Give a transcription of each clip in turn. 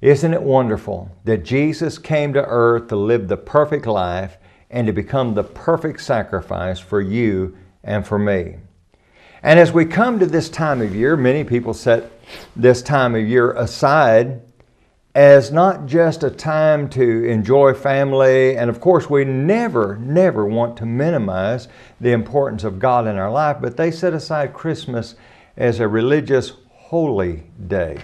Isn't it wonderful that Jesus came to earth to live the perfect life and to become the perfect sacrifice for you and for me? And as we come to this time of year, many people set this time of year aside as not just a time to enjoy family. And of course, we never want to minimize the importance of God in our life, but they set aside Christmas as a religious holy day.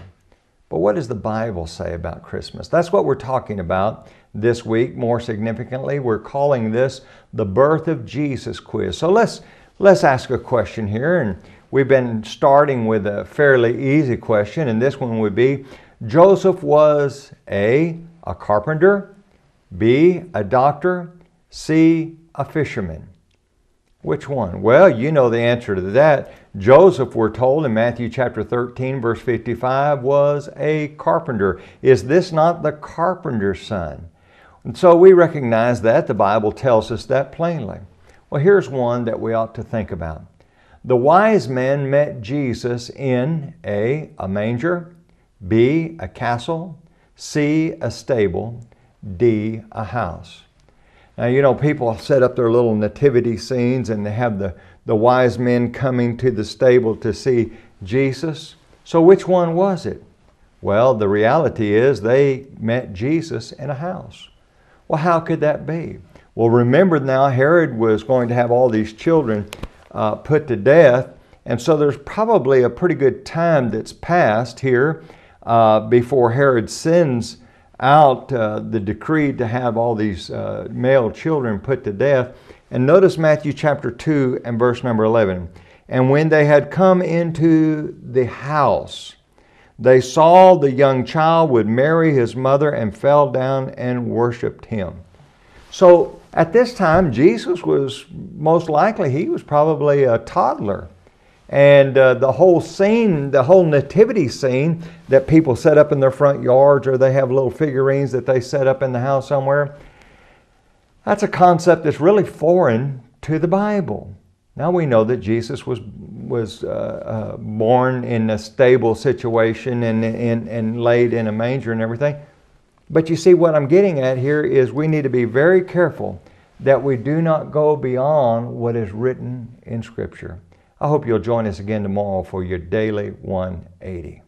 But what does the Bible say about Christmas? That's what we're talking about this week. More significantly, we're calling this the Birth of Jesus quiz. So let's ask a question here. And we've been starting with a fairly easy question. And this one would be, Joseph was A, a carpenter, B, a doctor, C, a fisherman. Which one? Well, you know the answer to that. Joseph, we're told in Matthew chapter 13, verse 55, was a carpenter. Is this not the carpenter's son? And so we recognize that. The Bible tells us that plainly. Well, here's one that we ought to think about. The wise men met Jesus in A, a manger, B, a castle, C, a stable, D, a house. Now, you know, people set up their little nativity scenes and they have the wise men coming to the stable to see Jesus. So which one was it? Well, the reality is they met Jesus in a house. Well, how could that be? Well, remember now, Herod was going to have all these children put to death. And so there's probably a pretty good time that's passed here before Herod sends out the decree to have all these male children put to death. And notice Matthew chapter 2 and verse number 11. And when they had come into the house, they saw the young child with Mary his mother and fell down and worshiped him. So at this time, Jesus was most likely, he was probably a toddler. And the whole scene, the whole nativity scene that people set up in their front yards, or they have little figurines that they set up in the house somewhere, that's a concept that's really foreign to the Bible. Now we know that Jesus was born in a stable situation and laid in a manger and everything. But you see, what I'm getting at here is we need to be very careful that we do not go beyond what is written in Scripture. I hope you'll join us again tomorrow for your Daily 180.